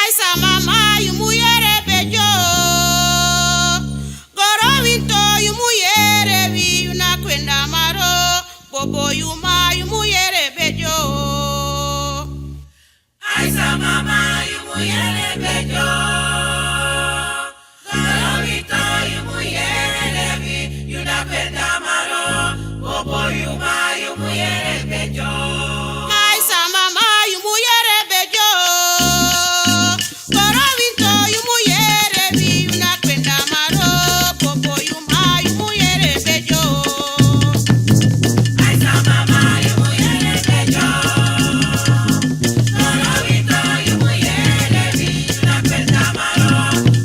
Aisa mama yumuyere bejo. Gorowinto yumuyere vi yuna kwenda maro. Bobo yuma yumuyere bejo. Aisa mama yumuyere bejo. Gorowinto yumuyere vi yuna kwenda maro. Bobo yuma yumuyere bejo. Aisa mama yumuyere bejo. Gorowinto yumuyere vi yuna kwenda maro. Bobo yuma yumuyere bejo. Aisa mama yumuyere bejo. Gorowinto yumuyere vi yuna kwenda maro.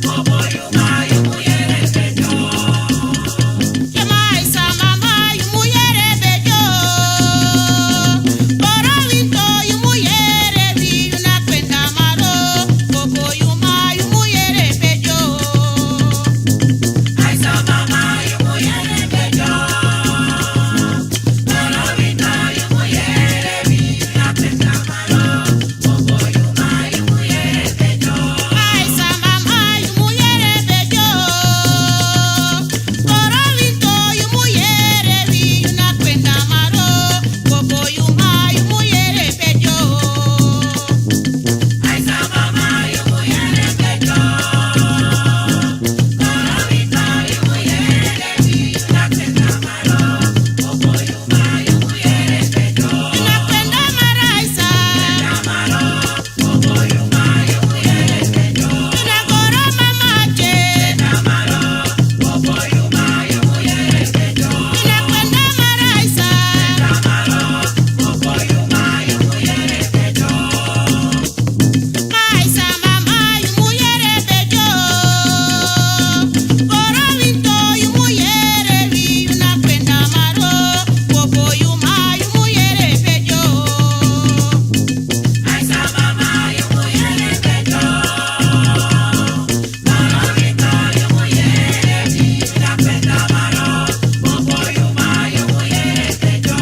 Bobo yuma yumuyere bejo. Aisa mama yumuyere bejo. Gorowinto yumuyere vi yuna kwenda maro. Bobo yuma yumuyere bejo. Aisa mama yumuyere bejo. Gorowinto yumuyere vi yuna kwenda maro. Bobo yuma yumuyere bejo. Aisa mama yumuyere bejo. Gorowinto yumuyere vi yuna kwenda maro. Bobo yuma yumuyere bejo. Aisa mama yumuyere bejo. Gorowinto yumuyere vi yuna kwenda maro. Bobo yuma yumuyere bejo. Yuna kwenda maro Aisa. Maro. Bobo yuma yumuyere bejo. Yuna goro mama che. Maro. Bobo yuma yumuyere bejo. Yuna kwenda maro Aisa. Maro. Bobo yuma yumuyere bejo. Aisa mama yumuyere bejo. Gorowinto yumuyere vi yuna kwenda maro. Bobo yuma yumuyere bejo. Aisa mama yumuyere bejo. Gorowinto yumuyere vi yuna kwenda maro. Bobo yuma yumuyere bejo.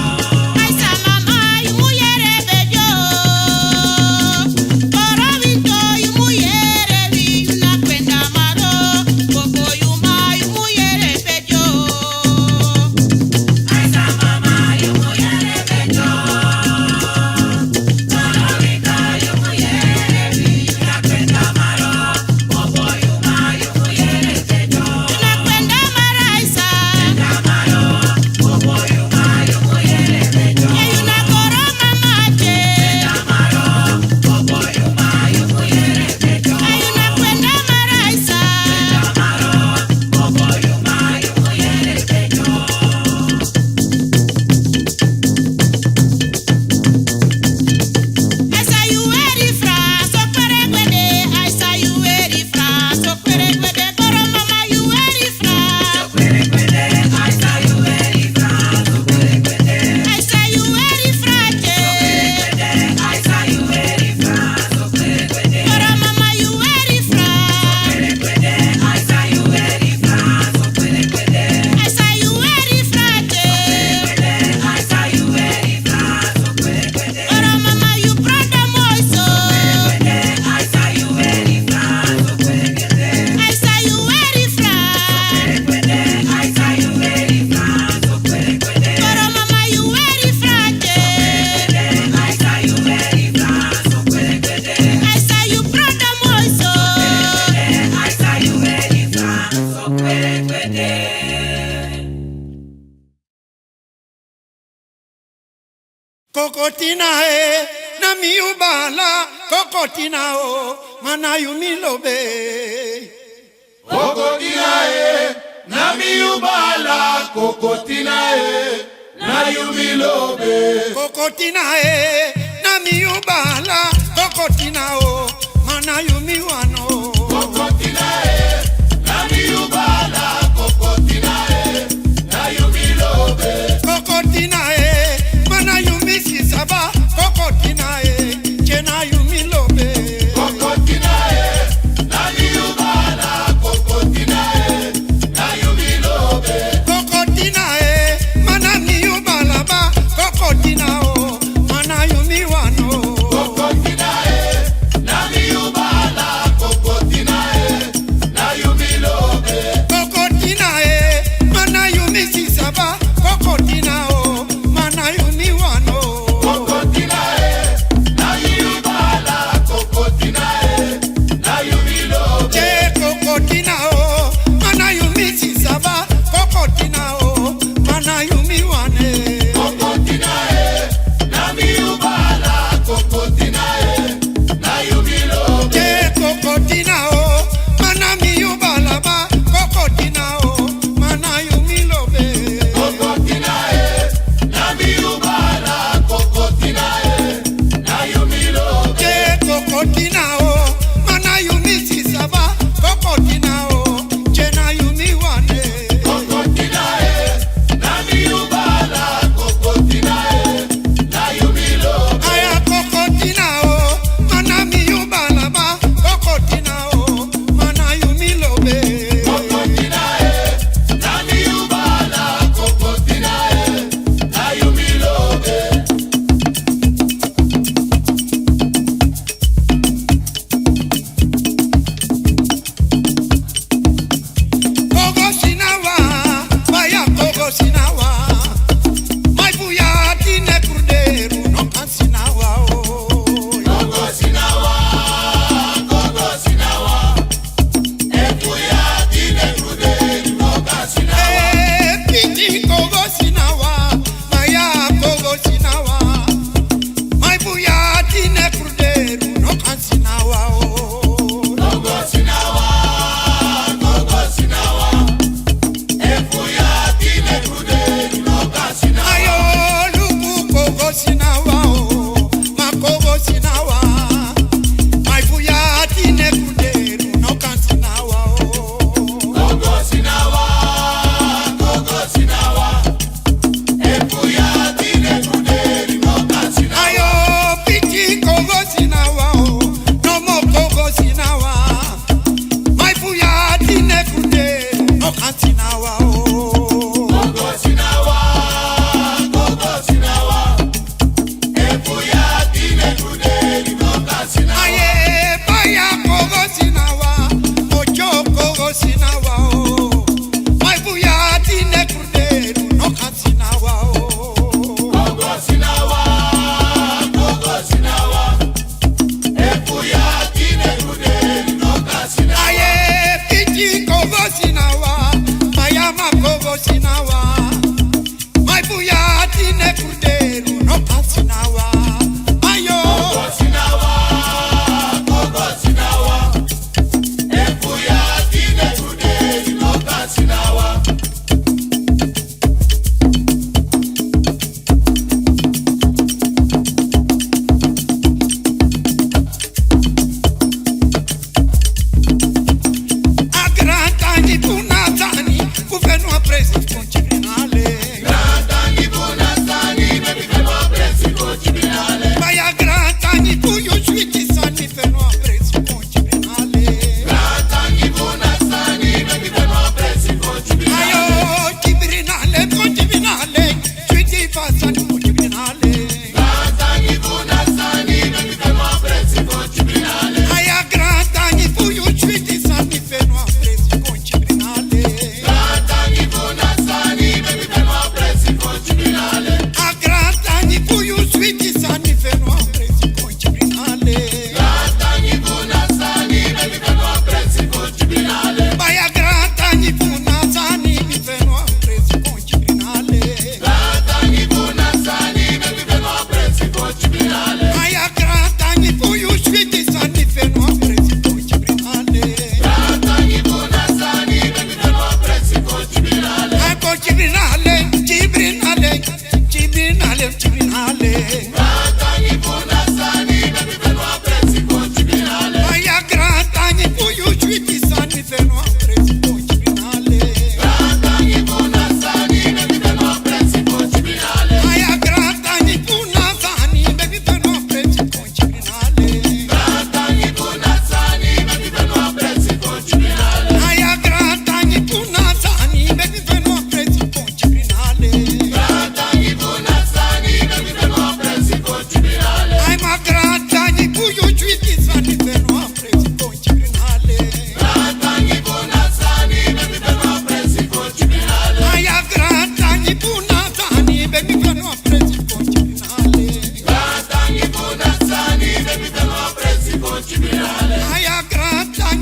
Aisa mama yumuyere bejo. Gorowinto yumuyere vi yuna kwenda maro. Bobo yuma yumuyere bejo. Aisa mama yumuyere bejo. Gorowinto yumuyere vi yuna kwenda maro. Bobo yuma yumuyere bejo. Yuna kwenda maro Aisa. Maro. Bobo yuma yumuyere bejo. Yuna goro mama che. Maro. Bobo yuma yumuyere bejo. Yuna kwenda maro Aisa. Maro. Bobo yuma yumuyere bejo. Aisa you very fast, so Kwere Kwede. Aisa you very fast, so Kwere Kwede. Goro mama you very fast. Kwere kwede. Aisa yumuyere bejo. Kwere kwede. Aisa you very fast, Kwede. Aisa yumuyere bejo. Kwere kwede. Goro mama you very fast. Kwere kwede. Aisa yumuyere bejo. Kwere kwede. Aisa you very fast, Kwede. Aisa yumuyere bejo. Kwere kwede. Goro mama you brother moiso. Kwede. Aisa yumuyere bejo. Kwere kwede. Aisa you very fast. Kwede. Aisa yumuyere bejo. Kwere kwede. Goro mama you very fast. Aisa yumuyere bejo. Kwere kwede. Aisa you brother moiso. Aisa yumuyere bejo. Kwere kwede. Kokotina na miubala. Kokotina mana yumilobe. Kokotina na miubala. Kokotina na yumilobe. Kokotina na miubala. Kokotina mana yumiwano. Kokotina na miubala. Kokotina na yumilobe. Kokotina mana yumisi saba. Kokotina chena yumilobe. Kokotina na miubala. Kokotina na yumilobe. Kokotina mana miubala ba. Kokotina mana yumiwano. Kokotina na miubala.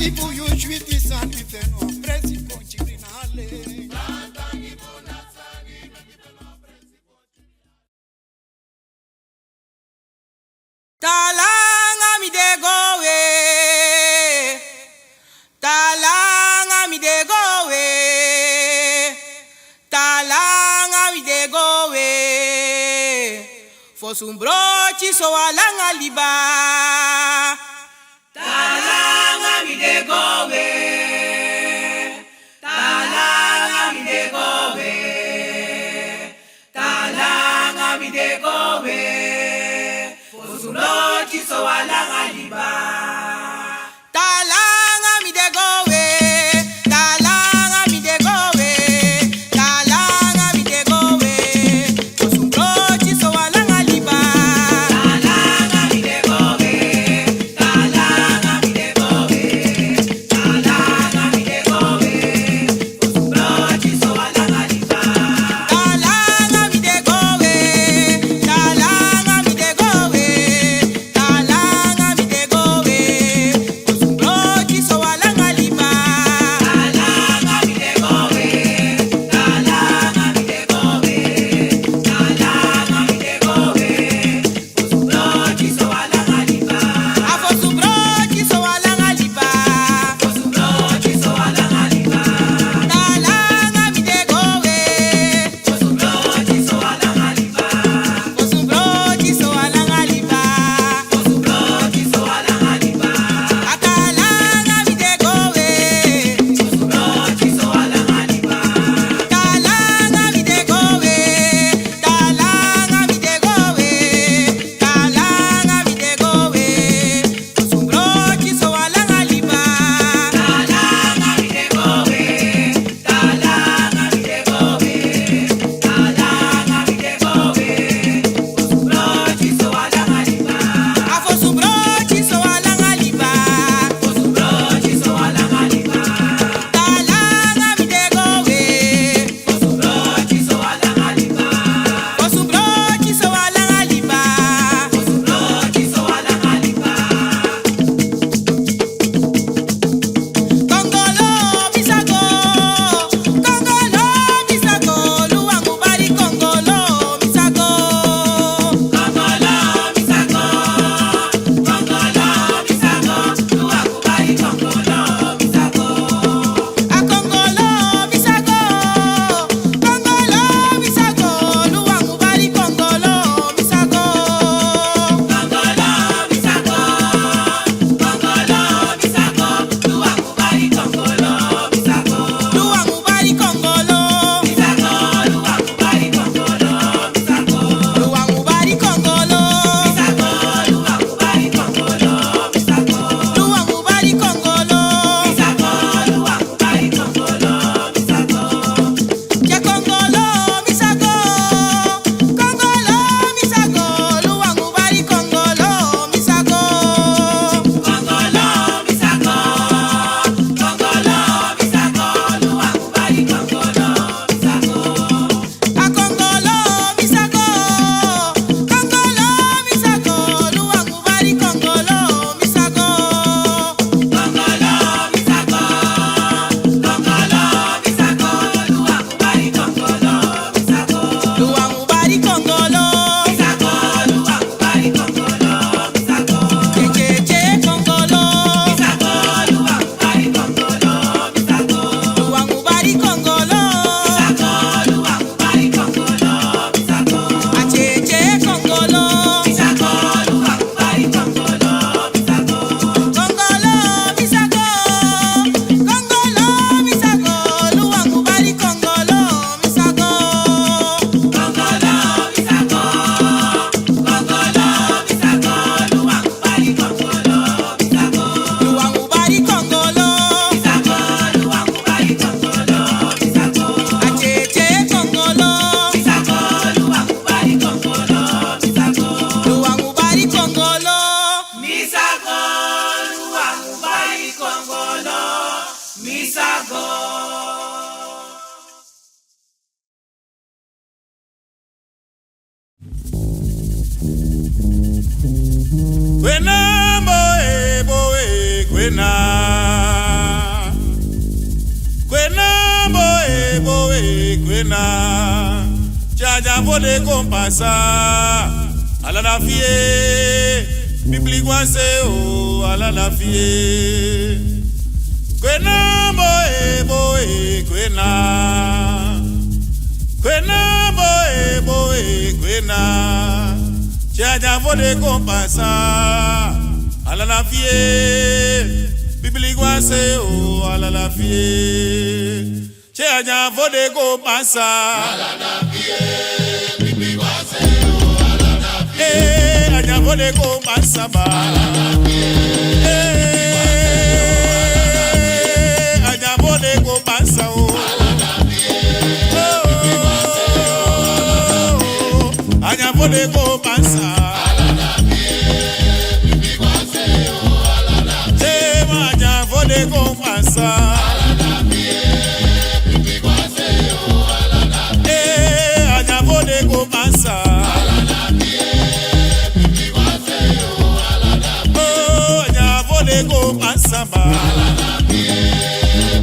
Tantangibu yu juiti san mi feno presi konchiri na ale. Talanga mi de gowe, talanga mi de gowe, talanga mi de gowe. Fosun brochi so alanga liba. Talanga mi de gowe, talanga mi de gowe, talanga mi de gowe. Fosulochi so alanga liba. Talanga mi de gowe, talanga mi de gowe, talanga mi de gowe. Fosun brochi so alanga liba. Talanga mi de gowe, talanga mi de gowe, talanga mi de gowe. Fosulochi so alanga liba. Talanga mi de gowe, talanga mi de gowe, talanga mi de gowe. Fosun brochi so alanga liba. Talanga mi de gowe, talanga mi de gowe, talanga mi de gowe. Fosulochi so alanga liba. Afosun brochi so alanga liba. Fosulochi so alanga liba. Talanga mi de gowe, Fosulochi so alanga liba. fosun brochi so alanga liba. Fosulochi so alanga liba. Atalanga mi de gowe, Fosulochi so alanga liba. talanga mi de gowe, talanga mi de gowe, talanga mi de gowe. Fosun brochi so alanga liba. Talanga mi de gowe, talanga mi de gowe, talanga mi de gowe. Fosulochi so alanga liba. Afosun brochi so alanga liba. Fosulochi so alanga liba. Talanga mi de gowe, Fosulochi so alanga liba. fosun brochi so alanga liba. Fosulochi so alanga liba. Kongolo misago, luangu bari kongolo misago. Kongolo misago, luangu bari kongolo misago. A kongolo misago, luangu bari kongolo misago. Kongolo misago, luangu bari kongolo misago. Luangu bari kongolo, Misago, luangu bari kongolo misago. luangu bari kongolo, Misago, luangu bari kongolo misago. luangu bari kongolo. Misago, luangu bari kongolo misago. Ya kongolo misago, luangu bari kongolo misago. Kongolo misago, luangu bari kongolo misago. A kongolo misago, luangu bari kongolo misago. Kongolo misago, luangu bari kongolo misago. Luangu bari kongolo, Misago, luangu bari kongolo misago. cheche kongolo, Misago, luangu bari kongolo misago. luangu bari kongolo, Misago, luangu bari kongolo misago. a cheche kongolo, Misago, luangu bari kongolo misago. kongolo misago, luangu bari kongolo misago. Kongolo misago, luangu bari kongolo misago. Luangu bari kongolo, Misago, luangu bari kongolo misago. a cheche kongolo, Misago, luangu bari kongolo misago. luangu bari kongolo. Misago, luangu bari kongolo misago. Kwena boe boe kwena Kwenda. Chaja vode kompasa. Ala la fie. Bibli kwase o ala la fie. Kwenda boe Kwenda. Kwenda boe Kwenda. Chaja vode kompasa. Ala la fie. Bibli kwase o ala la fie. Chaja vode kompasa. Ala la fie. Bibli kwase o ala la fie. Chaja vode kompasa ba. Ala la fie. Chaja vode kompasa o. Ala la fie. Bibli kwase o. Chaja vode kompasa. Ala la fie. Bibli kwase o. Ala la fie. Chaja vode kompasa. Ala la fie. Bibli kwase o. Ala la fie. Chaja vode kompasa. Ala la fie. Bibli kwase o. Ala la fie. Chaja vode kompasa ba. Ala la fie.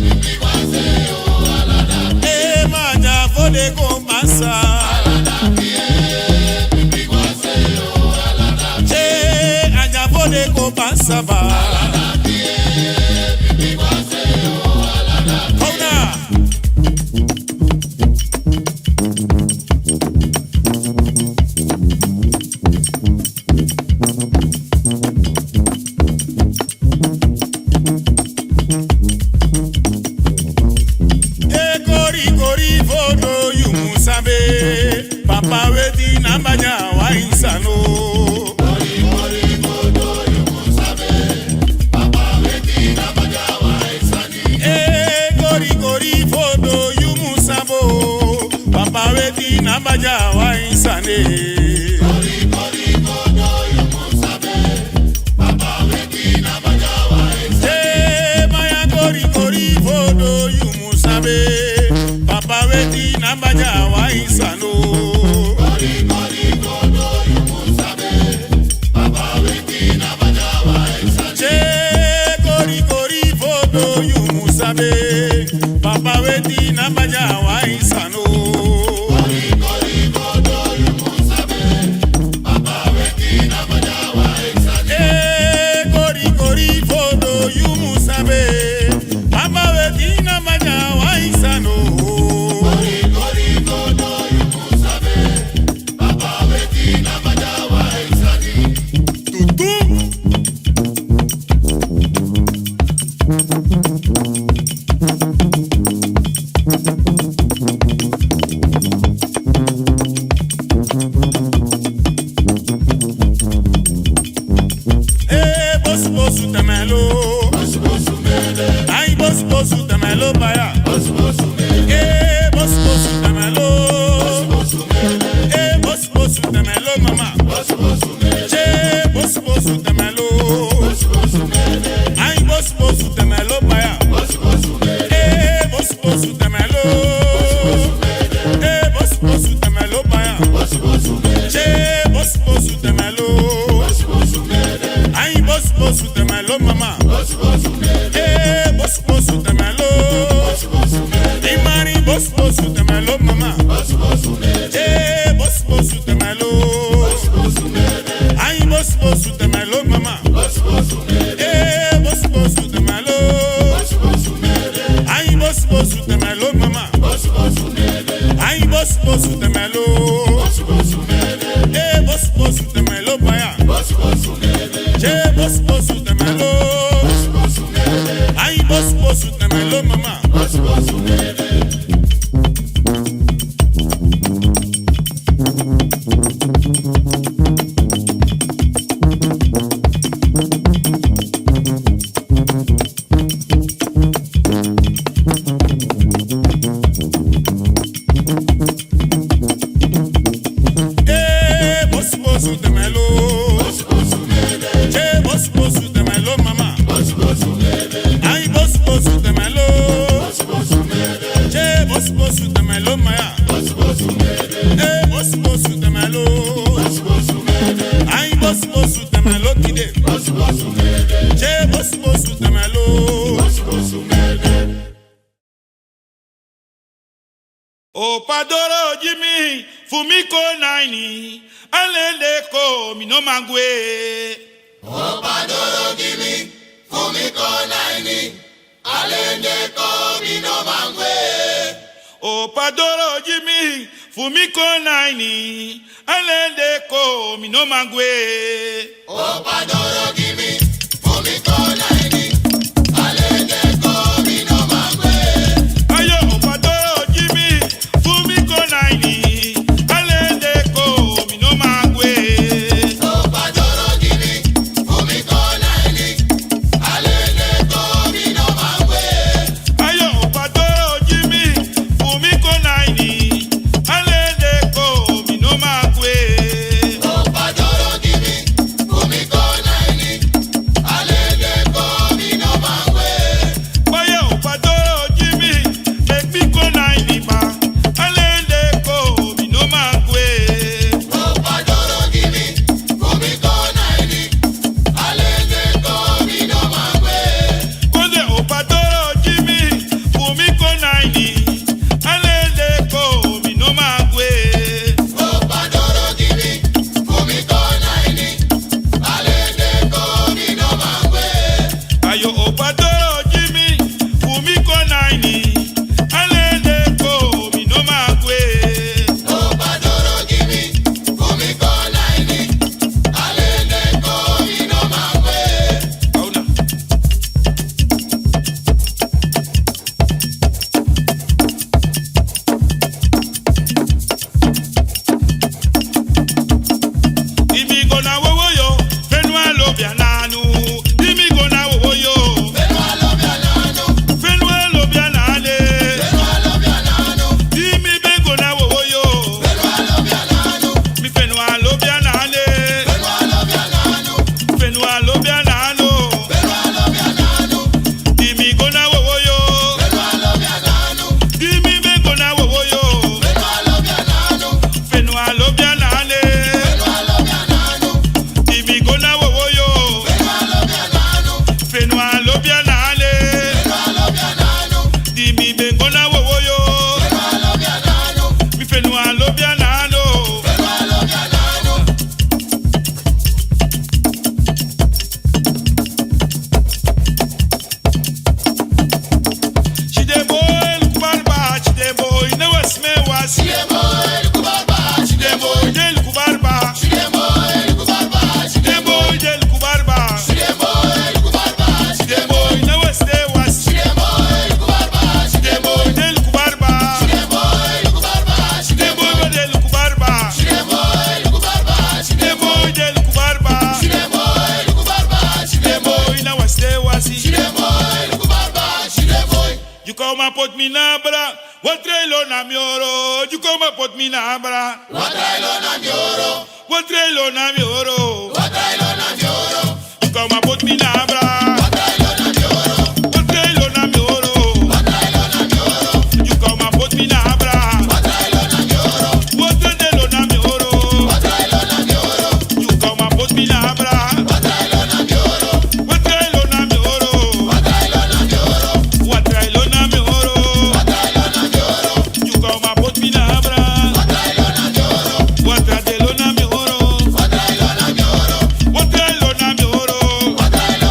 Bibli kwase o. Ala la fie. Chaja vode kompasa. Ala la fie. Bibli kwase o. Ala la fie. Chaja vode kompasa ba. Ala la fie. Bibli kwase o. Ala la fie. Kori Vodu you Papa wedi nambanya wa insano. Kori Vodu you Papa wedi nambanya wa insani. Kori Vodu you Papa wedi nambanya wa insani. Kori Vodu you Papa wedi nambanya wa insani. Maya kori Vodu you Papa wedi nambanya wa insano. Kori Vodu you Papa wedi nambanya wa insani. Kori Vodu you Papa wedi nambanya wa insano. Kori Vodu you Papa wedi nambanya wa insani. Kori Vodu you Papa wedi nambanya wa insano. Kori Vodu you Papa wedi nambanya wa insani. Tutu. Bosu temelo. Bosu mele. Ay bosu temelo baya. Bosu mele. Bosu temelo. Bosu mele. Bosu temelo mama. Bosu mele. Che bosu temelo. Bosu mele. Ay bosu temelo baya. Bosu mele. Bosu temelo. Bosu mele. Bosu temelo baya. Bosu mele. Che bosu temelo. Bosu mele. Ay bosu temelo mama. Bosu mele. Bosu temelo. Bosu mele. Ay mari bosu temelo mama. Bosu mele. Bosu temelo. Bosu mele. Ay bosu temelo mama. Bosu mele. Bosu temelo. Bosu mele. Ay bosu temelo mama. Bosu mele. Ay bosu temelo. Bosu mele. Bosu temelo baya. Bosu mele. Che bosu temelo. Bosu mele. Ay bosu temelo mama. Bosu mele. Bosu temelo. Bosu mele. Che bosu temelo mama. Bosu mele. Ay bosu temelo. Bosu mele. O padoro Jimmy, fumiko naini, alende ko mino mangwe. O padoro Jimmy, fumiko naini, alende ko mino mangwe. O padoro Jimmy, fumiko naini, alende ko mino mangwe. O padoro Jimmy, fumiko naini, alende ko mino mangwe. Ayo o padoro Jimmy, fumiko naini, alende ko mino mangwe. O padoro Jimmy, fumiko naini, alende ko mino mangwe. Ayo o padoro Jimmy, fumiko naini, alende ko mino mangwe. O padoro Jimmy, fumiko naini, alende ko mino mangwe. Oye o padoro Jimmy, make me go naini ba, alende ko mino mangwe. O padoro Jimmy, fumiko naini, alende ko mino mangwe. Kode o padoro Jimmy, fumiko naini, alende ko mino mangwe. O padoro Jimmy, fumiko naini, alende ko mino mangwe. Ayo o padoro Jimmy, fumiko naini, alende ko mino mangwe. O padoro Jimmy, fumiko naini, alende ko mino mangwe. Auna. Dimi gona wowo yo, fenwa lobia nanu. Dimi gona wowo yo, Pero a lo bianano, fenwa lobia nane. pero a lo bianano, Dimi be gona wowo yo, pero a lo bianano, mi fenwa lobia nane. pero a lo bianano, Fenwa lobia nano. pero a lo bianano, Dimi gona wowo yo, pero a lo bianano, dimi be gona wowo yo. pero a lo bianano, Fenwa lobia nane. pero a lo bianano, Dimi gona wowo yo, pero a lo bianano, fenwa lobia nane. pero a lo bianano, Dimi be gona wowo yo, pero a lo bianano, mi fenwa lobia nano. pero a lo bianano. Chidemo el kubarba, chidemo ine wasme wasi. Chidemo el kubarba, chidemo, Del kubarba, chidemo el kubarba, chidemo del kubarba, chidemo el kubarba, chidemo ine wasme wasi. chidemo el kubarba, Chidemo del kubarba, chidemo el kubarba, chidemo del kubarba, chidemo el kubarba, chidemo del kubarba, chidemo el kubarba, chidemo ine wasme wasi. chidemo el kubarba, chidemo. You come and put me nabra, what trail na mioro. You come and put me nabra, Watrailo na mioro, what trail na mioro. watrailo na mioro, You come and put me nabra, watrailo na mioro, what trail na mioro. watrailo na mioro, You come and put me nabra, watrailo na mioro, what trail na mioro. watrailo na mioro, You come and put me nabra, watrailo na mioro, what trail na mioro. watrailo na mioro, What trail na mioro. watrailo na mioro, You come and put me nabra, watrailo na mioro, what trail na mioro. watrailo na mioro, What trail na mioro. watrailo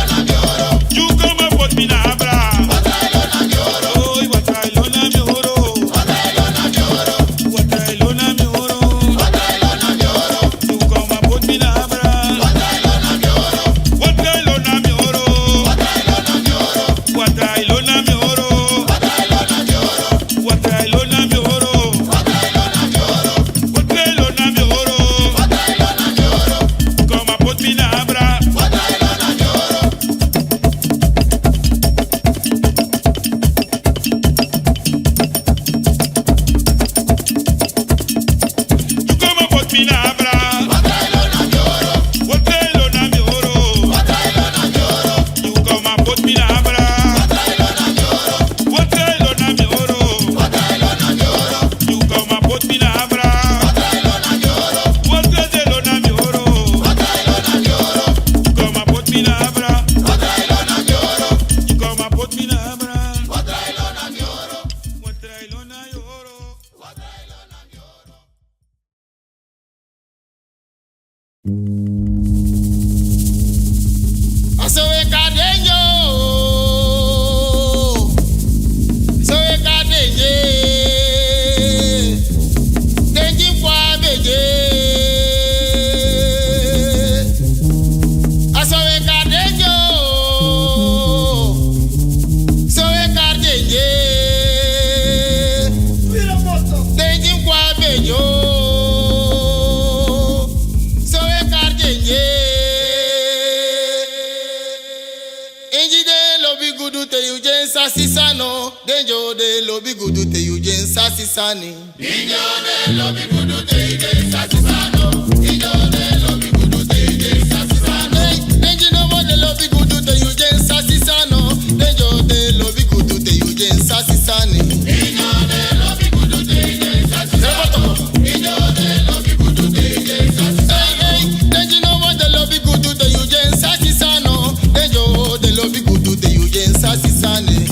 gudu te yujen sasisano. Denjo de lobi gudu te yujen sasisani. Denjo de lobi gudu te yujen sasisano. Denjo de lobi gudu te yujen sasisano. Denjo no mo de lobi gudu te yujen sasisano. Denjo de lobi gudu te yujen sasisani. Denjo de lobi gudu te yujen sasisano. Denjo de lobi gudu te yujen sasisano. Denjo no mo de lobi gudu te yujen sasisano. Denjo de lobi gudu te yujen sasisani.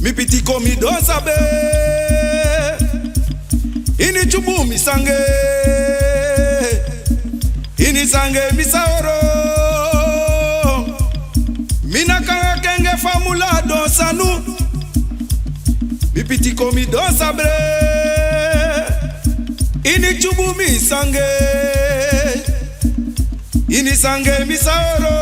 Mi pitiko mi Yo-Sabi. Ini chubu mi sange. Ini sange mi saoro. Mina kanga kenge famula don sanu. Mi pitiko mi Yo-Sabi. Ini chubu mi sange. Ini sange mi saoro.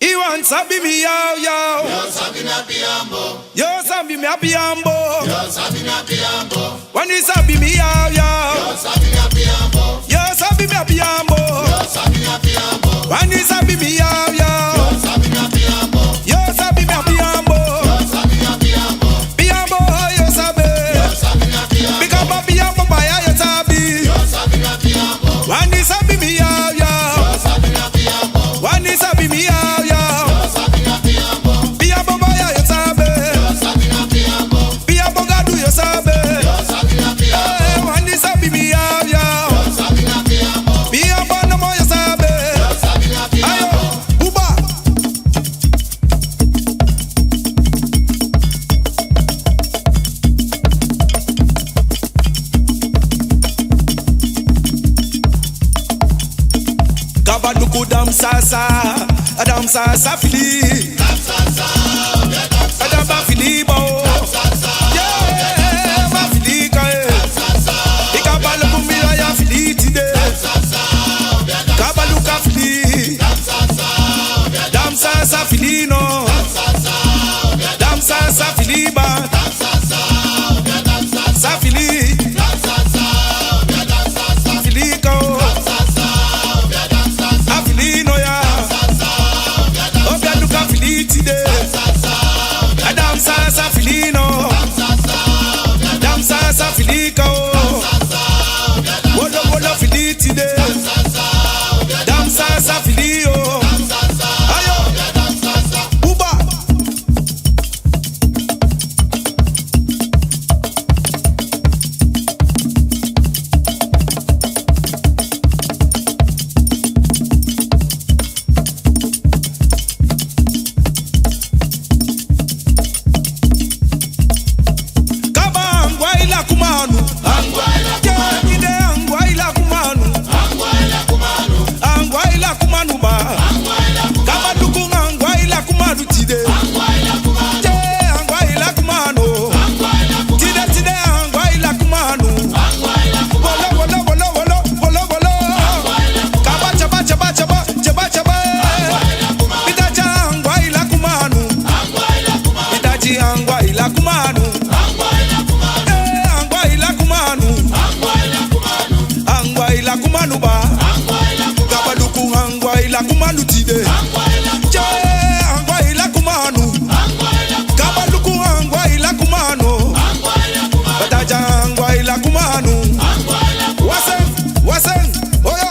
Iwan sabi mi yao yao. Yo-Sabi mi apiambo. Yo-Sabi mi apiambo. Yo-Sabi mi apiambo. Wani sabi mi yao yao. Yo-Sabi mi apiambo. Yo-Sabi mi apiambo. Yo-Sabi mi apiambo. Wani sabi mi yao yao. Yo-Sabi mi apiambo. Yo-Sabi mi apiambo. Yo-Sabi mi apiambo. Piambo Yo-Sabi. Yo-Sabi mi apiambo. Bikaba piambo baya Yo-Sabi. Yo-Sabi mi apiambo. Wani sabi mi yao yao. Yo-Sabi mi apiambo. Wani sabi mi yao yao. Yo-Sabi mi apiambo. Piambo baya Yo-Sabi. Yo-Sabi mi apiambo. Piambo gadu Yo-Sabi. Yo-Sabi mi apiambo. Wani sabi mi yao yao. Yo-Sabi mi apiambo. Piambo no mo Yo-Sabi. Yo-Sabi mi apiambo. Ayo, uba. Kabaduku dam sasa fili. Adam ba fili bo. Yeah, ba fili kae. Ikabaluku mira ya fili tide. Kabaluka fili. Dam sasa fili no. Dam sasa fili ba. Sa fili. Fili kao. Afili no ya. Obiaduka fili tide. Adam sasa fili no. Dam sasa fili kao. Wodo wodo fili tide. Dam sasa fili yo. Ayo. Uba. Kabangwa ila kumanu. Jengide angwa ila kumanu. Angwa ila kumanu ba. Kabaduku angwa ila kumanu tide. Je angwa ila kumanu. Tide tide angwa ila kumanu. Bolo bolo bolo bolo bolo bolo. Kaba chaba chaba chaba chaba chaba. Bitaja angwa ila kumanu. Bitaji angwa ila kumanu. Angwa ila kumanu. Angwa ila kumanu ba. Kabaduku angwa ila kumanu tide. Je angwa ila kumanu. Kabaduku angwa ila kumanu. Bataja angwa ila kumanu. Wasen oya.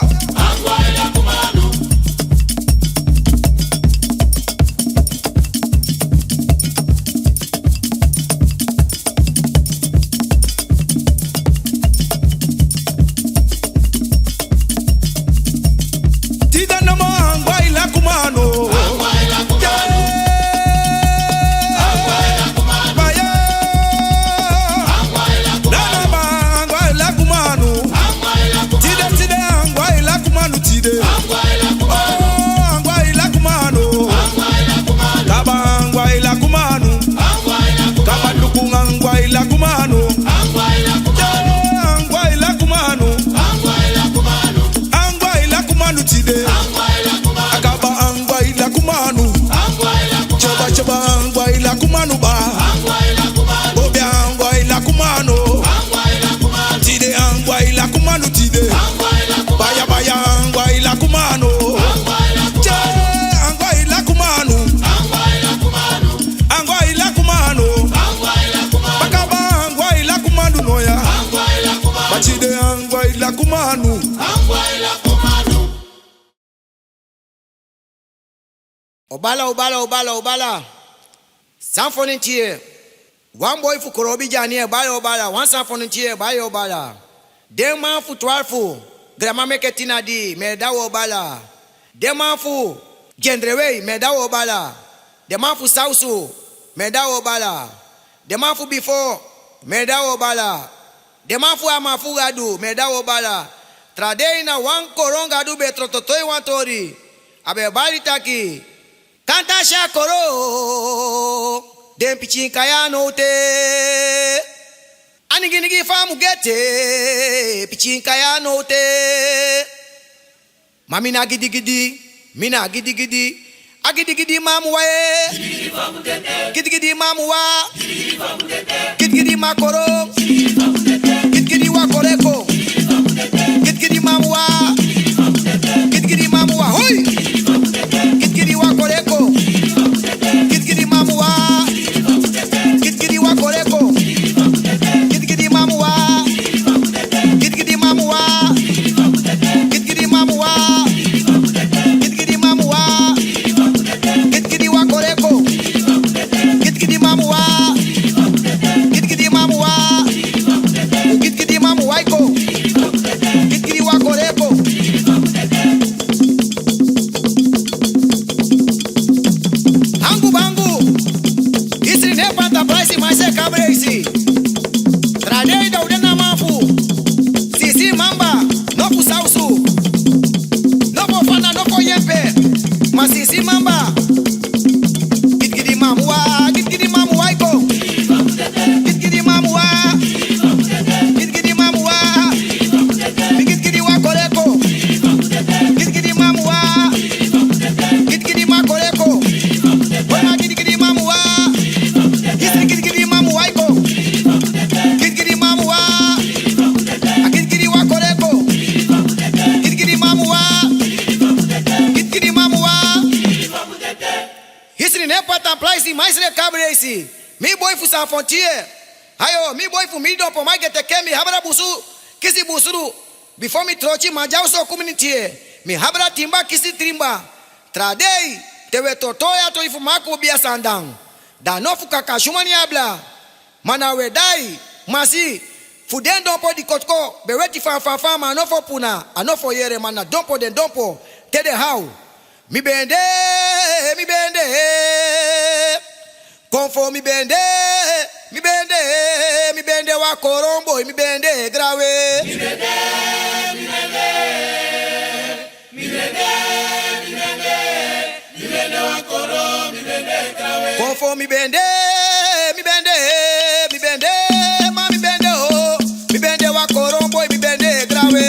Tida no mo angwa ila kumanu. Baya. Nana ma angwa ila kumanu. Tide tide angwa ila kumanu tide. Oh angwa ila kumanu. Kaba angwa ila kumanu. Kaba duku angwa ila kumanu. Yeah, angwa ila kumanu. Angwa ila kumanu tide. Akaba angwa ila kumanu. Chaba chaba angwa ila kumanu ba. Bobe angwa ila kumanu. Tide angwa ila kumanu tide. Baya baya angwa ila kumanu. Je angwa ila kumanu. Angwa ila kumanu. Bakaba angwa ila kumanu noya. Bachide angwa ila kumanu. Obala. Sanfoni tie. One boy for Korobi Jani, buy Obala. One sanfoni tie, buy Obala. Dem man for 12. Grandma make it tina di, me da Obala. Dem man for Gendrewe, me da Obala. Dem man for Sausu, me da Obala. Dem man for before, me da Obala. Dem man for Amafugadu, me da Obala. Trade na wan koronga du betro totoi wan tori. Abe bali taki. Kantasi koro. Dem pichin kaya no te. Anigi famu gete pichinka ya note. Mami na gidi mina gidi agidi mamu wa gidi mamu wa gidi makoro gidi wa koreko gidi mamu wa hoy gidi wa koreko gidi mamu wa gidi wa koreko gidi mamu wa gidi mamu wa gidi mamu wa gidi mamu wa gidi wa koreko gidi mamu wa gidi mamu wa gidi mamu wa iko gidi wa koreko hangu bangu isri ne pata price mais é cabra isi tradei da udena mafu sisi mamba no fu sausu no fu fana no fu yempe mas sisi mamba gidi mamu wa iko gidi mamu wa gidi mamu wa gidi wa koreko gidi mamu wa gidi ma koreko Oema gidi mamu wa isri gidi mamu wa iko gidi mamu wa gidi wa koreko gidi mamu wa gidi mamu wa isri ne pata place mais le cabre ici mi boy fu sa frontière ayo mi boy fu mi do po mai gete kemi habra busu kisi busuru before mi trochi majau so community mi habra timba kisi trimba tradei tewe totoya to ifu maku bia sandang da no fu kakashumani abla mana wedai masi fudendo po di kotko beweti fa ma no fo puna anofo yere mana dompo den dompo tede how mi bende konfo mi bende wa korombo mi bende grawe mi bende wa koro mi bende grawe konfo mi bende ma mi bende ho mi bende wa korombo mi bende grawe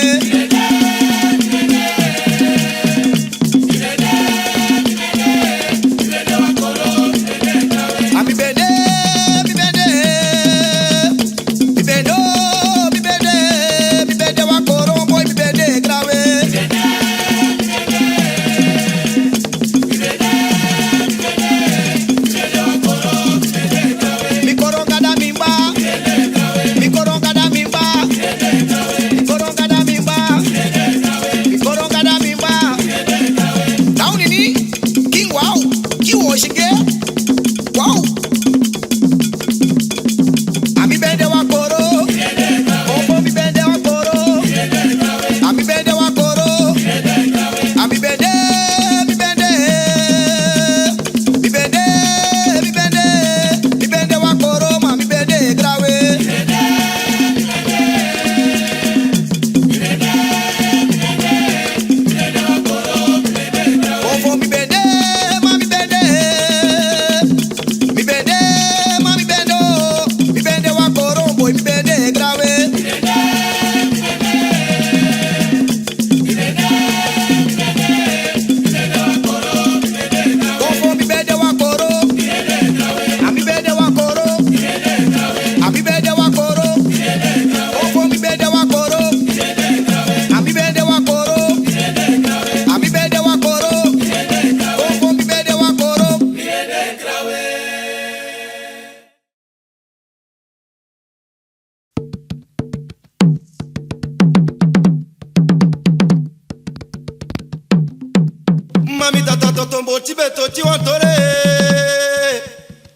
Mami tata totombo tibeto tiwantore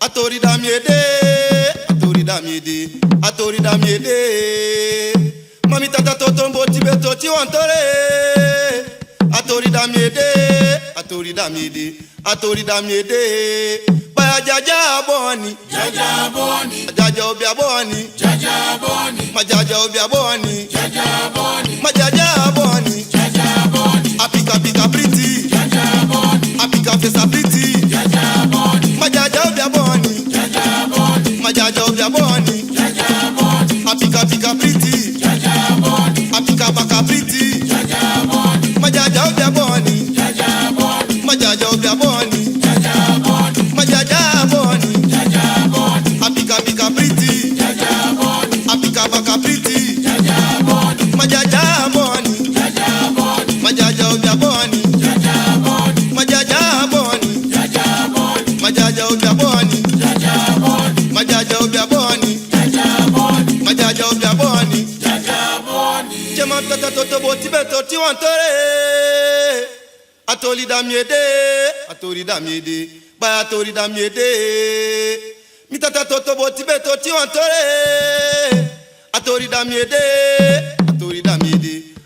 atori damiede Mami tata totombo tibeto tiwantore atori damiede Baya jaja boni jaja obia boni majaja obia boni majaja boni apika pretty apika fesa pretty majaja obia boni majaja obia boni Chema tata toto boti beto ti wantore. Atori da miede. Ba atori da miede. Mi tata toto boti beto ti wantore. Atori da miede.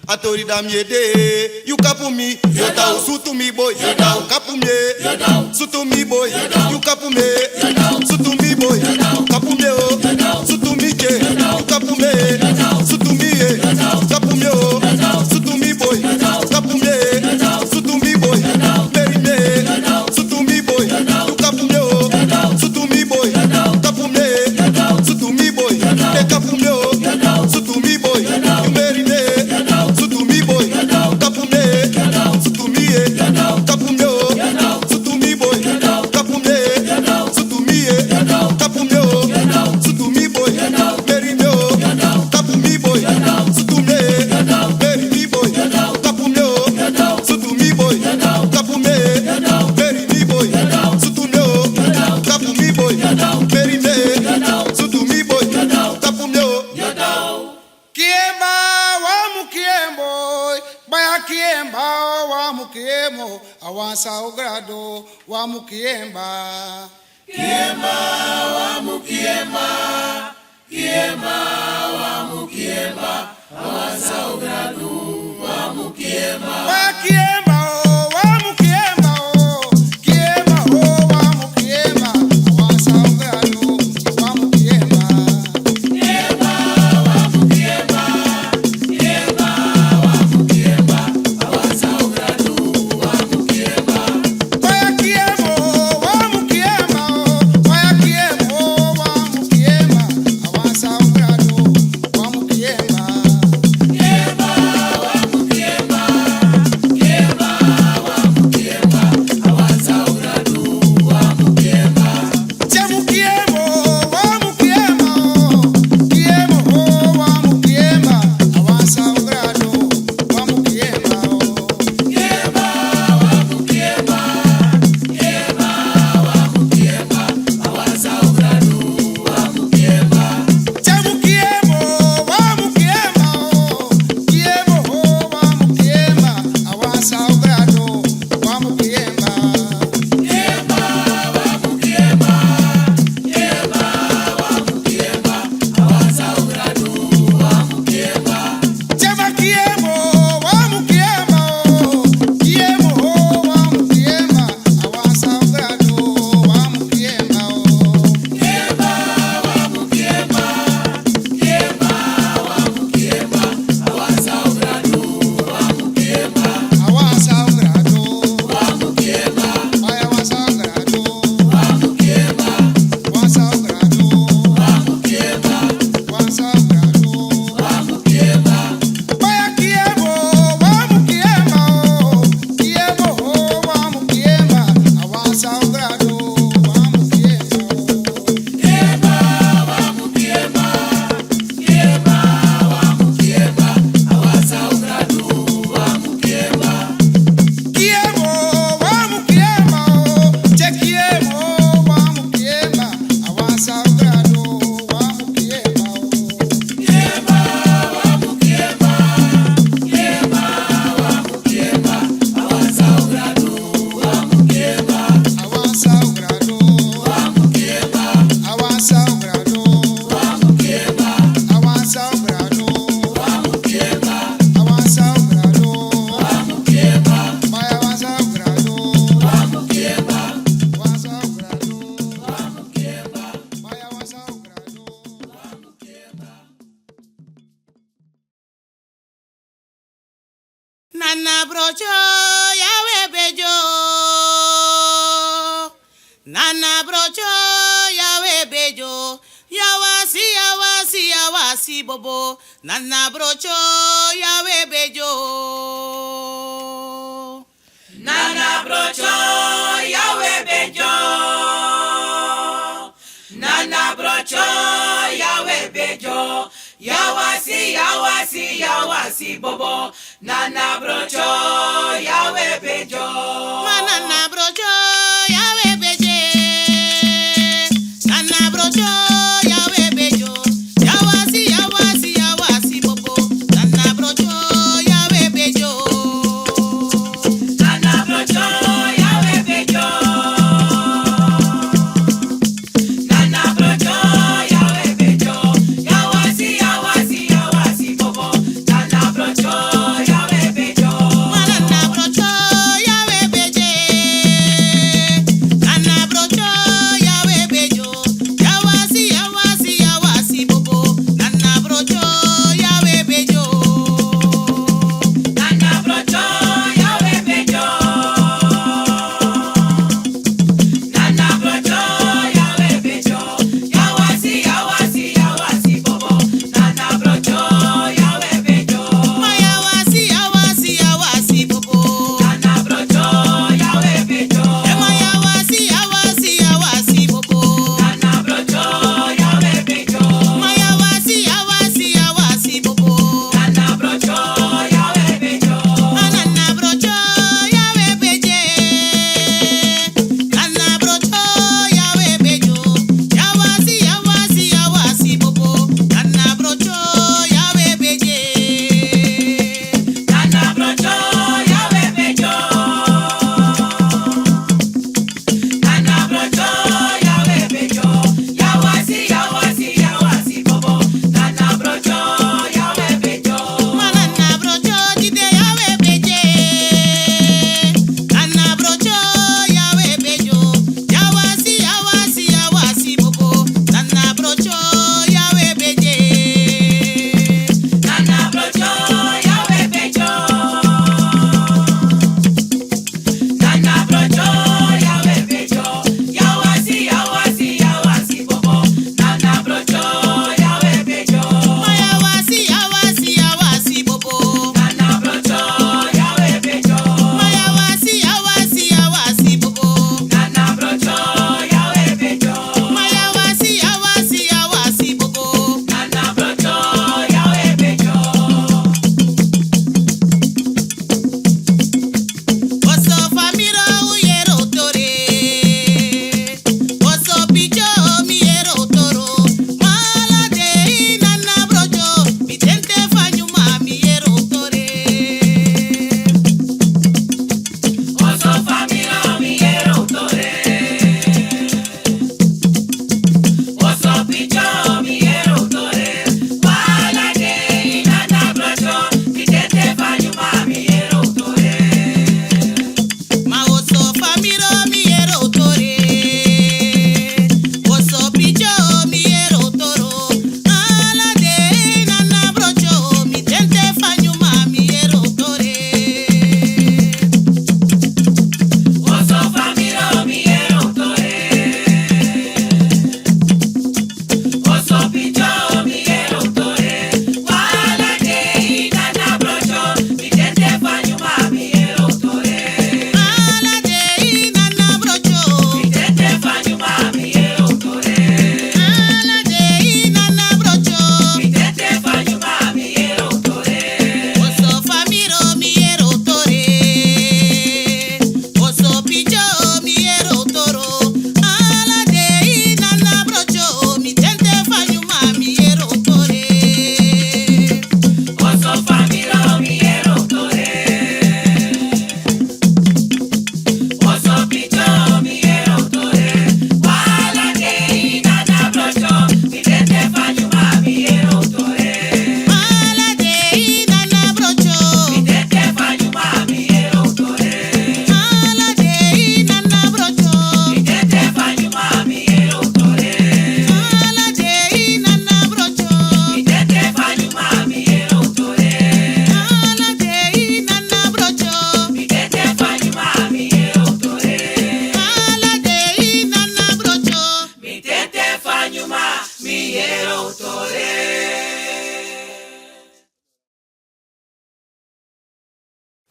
Atori da miede. You kapu mi. Yodao. Sutu mi boy. Yodao. Kapu me. Yodao. Sutu mi boy. You kapu me. Yodao. Sutu mi boy. Yodao. Kapu me o. Yodao. Sutu mi je. Yodao. You kapu me. Yodao. Sutu mi ye. Yodao. Kapu me o. Yodao. Sutu mi boy. Yodao. Kapu me. Yodao. Sutu mi boy. Yodao. Meri me. Yodao. Sutu mi boy. Yodao. You kapu me o. Yodao. Sutu mi boy. Yodao. Kapu me. Yodao. Sutu mi boy. Yodao. E kapu me o. Yodao. Sutu mi boy. Yodao. You meri me. Yodao. Sutu mi boy. Yodao. Kapu me. Yodao. Sutu mi ye. Yodao. Kapu me o. Yodao. Sutu mi boy. Yodao. Kapu me. Yodao. Sutu mi ye. Yodao. Kapu me o. Yodao. Sutu mi boy. Yodao. Meri me o. Yodao. Kapu mi boy. Yodao. Sutu me. Yodao. Meri mi boy. Yodao. Kapu me o. Yodao. Sutu mi boy. Yodao. Kapu me. Yodao. Meri mi boy. Yodao. Sutu me o. Yodao. Kapu mi boy. Yodao. Meri me. Yodao. Sutu mi boy. Yodao. Kapu me o. Yodao. Kiemba wa mukiembo, baya kiemba wa mukiemo, awansa ogrado wa mukiemba. Kiemba wa mukiemba, kiemba wa mukiemba, awansa ogrado wa mukiemba. Baya kiemba wa mukiemba, kiemba wa mukiemba, awansa ogrado wa mukiemba. Kiemba wa mukiemba, kiemba wa mukiemba, awansa ogrado wa mukiemba. Baya kiembo wa mukiemba, baya kiembo wa mukiemba, awansa ogrado wa mukiemba. Kiemba wa mukiemba, kiemba wa mukiemba, awansa ogrado wa mukiemba. Chemukiemo wa mukiemba, kiemo wa mukiemba, awansa ogrado wa mukiemba. Kiemba wa mukiemba, kiemba wa mukiemba, awansa ogrado wa mukiemba. Chemukiemo wa mukiemba, kiemo wa mukiemba, awansa ogrado wa mukiemba. Kiemba wa mukiemba, kiemba wa mukiemba, awansa ogrado wa mukiemba. Chemakiemo wa mukiemba, kiemo wa mukiemba, awansa ogrado wa mukiemba. Kiemba wa mukiemba, kiemba wa mukiemba, awansa ogrado wa mukiemba. Awansa ogrado Wa mukiemba, Baya awansa ogrado wa mukiemba, awansa ogrado wa mukiemba, awansa ogrado. wa mukiemba. Baya kiemo wa mukiemba, kiemo wa mukiemba, awansa ogrado wa mukiemba. Kiemba wa mukiemba, kiemba wa mukiemba, awansa ogrado wa mukiemba. Kiemo wa mukiemba, chekiemo wa mukiemba, awansa ogrado wa mukiemba. Kiemba wa mukiemba, kiemba wa mukiemba, awansa ogrado wa mukiemba. Awansa ogrado Wa mukiemba, awansa ogrado wa mukiemba, awansa ogrado wa mukiemba, awansa ogrado. wa mukiemba, Baya awansa ogrado wa mukiemba, awansa ogrado. wa mukiemba, Baya awansa ogrado. wa mukiemba. Nana brocho yawe bejo. Nana brocho yawe bejo. Yawasi yawasi yawasi bobo. Nana brocho yawe bejo. Nana brocho yawe bejo. Nana brocho yawe bejo. Yawasi yawasi yawasi bobo. Nana brocho yawe bejo. Manana brocho yawe beje. Nana brocho yawe bejo. Yawasi yawasi yawasi bobo. Nana brocho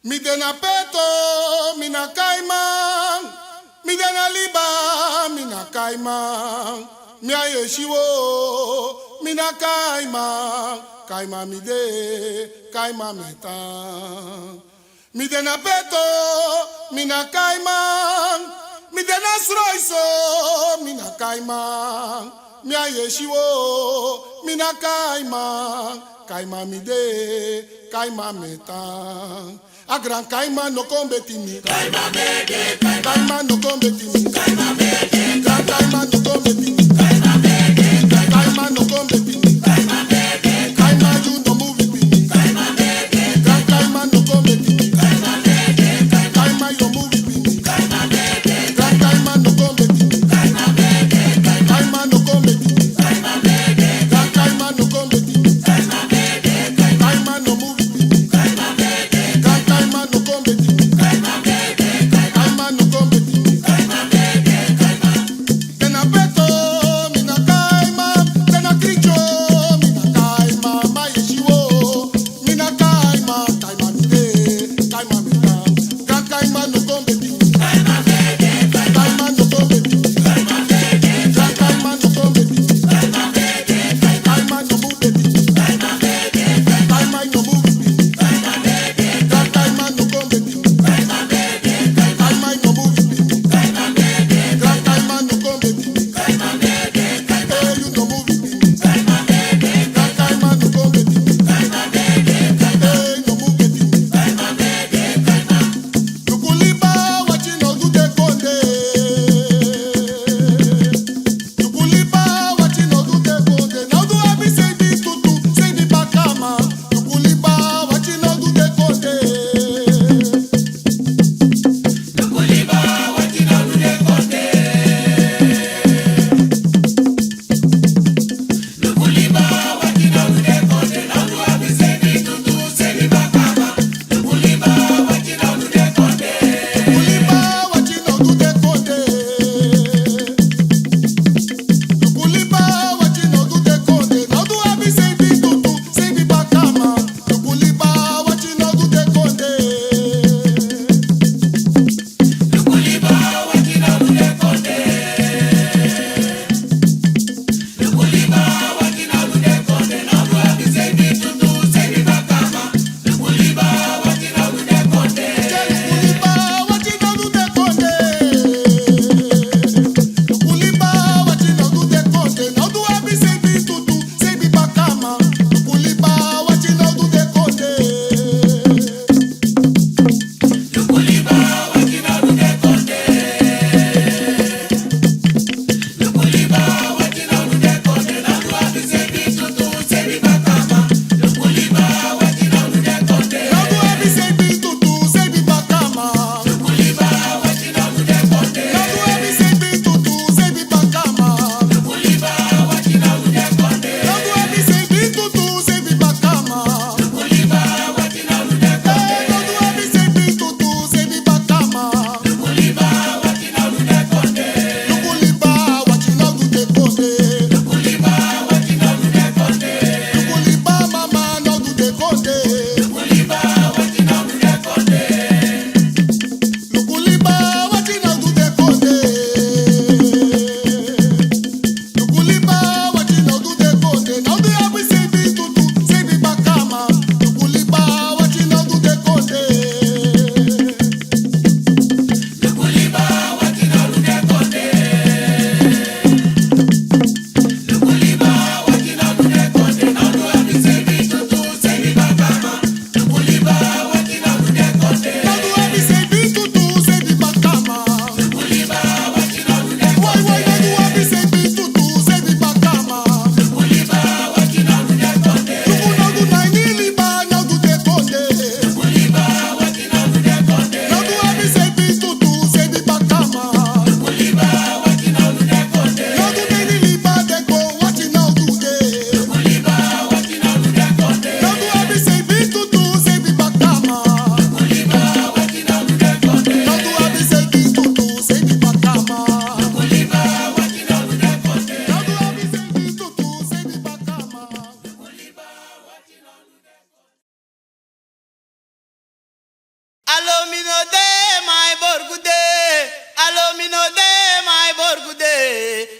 Mi dena peto, mi na kaimang. Mi dena liba, mi na kaimang. Mi ayeshiwo, mi na kaimang. Kaima mi de, kaima metang. Mi dena peto, mi na kaimang. Mi dena sroiso, mi na kaimang. Mi ayeshiwo, mi na kaimang. Kaima mi de, kaima metang. A gran kaima no combetimi. Kaima mede, kaima no combetimi. Kaima mede, gran kaima no combetimi. Kaima mede, kaima no combetimi. Kaima mede, kaima you no move with me. Kaima mede, gran kaima no combetimi. Kaima mede, kaima you move with me. Kaima mede, gran kaima no combetimi. Kaima mede, kaima no combetimi. Kaima mede, gran kaima no combetimi. Kaima mede, kaima no move with me. Kaima mede, kaima no combetimi. Kaima mede, kaima no combetimi. Kaima mede, kaima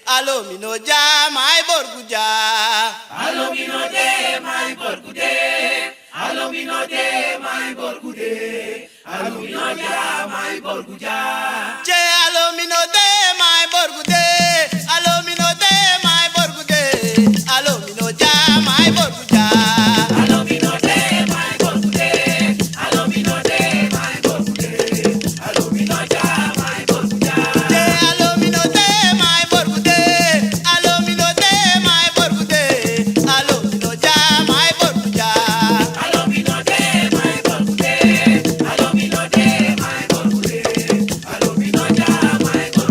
alo mino ja my borguja. Alo mino de my borgude. Alo mino de my borgude. Alo mino ja my borguja. Je alo mino de my borgude. Alo mino de my borgude. Alo mino ja my borguja. Alo mino de my borgude. Alo mino de my borgude. Alo mino ja my borguja. Je alo mino de my borgude. Alo mino de my borgude. Alo mino ja my borguja. Alo mino de my borgude. Alo mino de my borgude. Alo mino ja my borguja.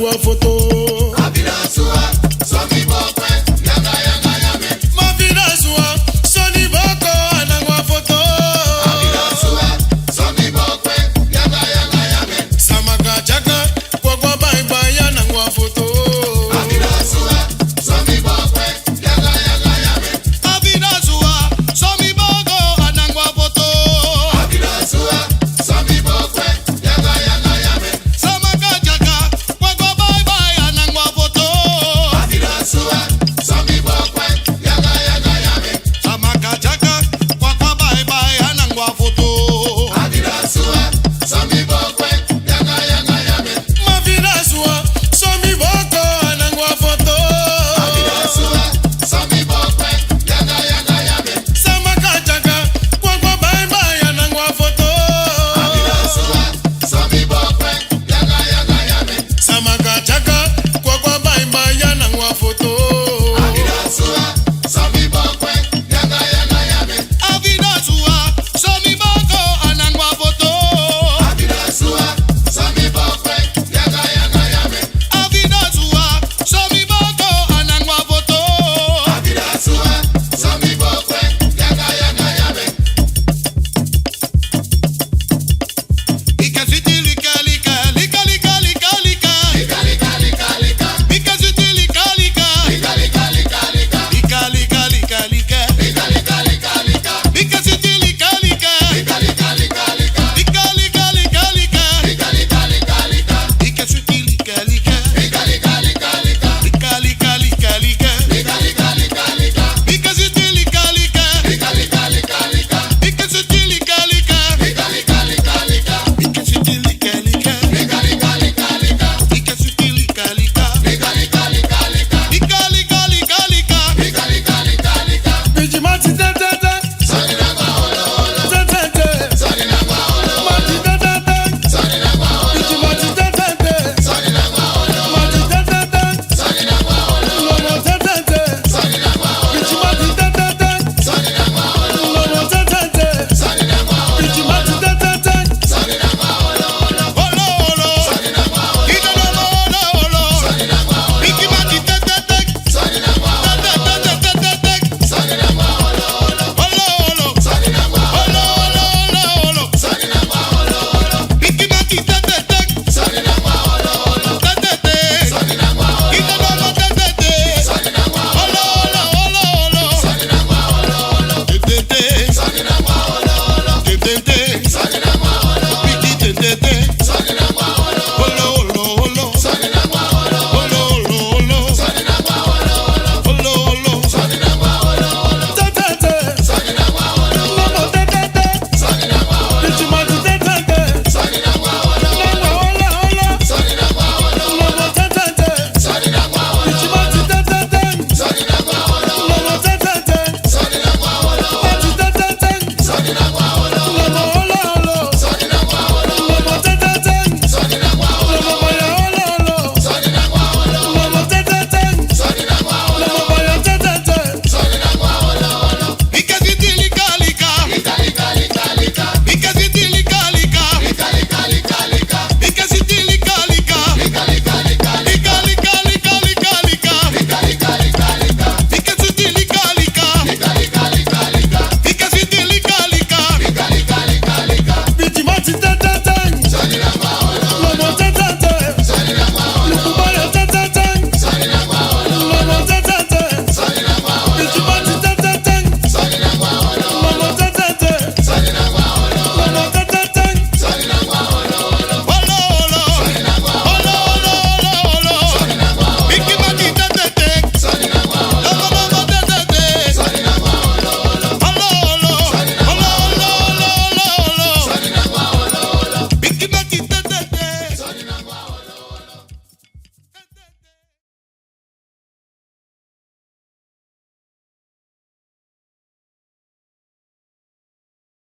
a photo.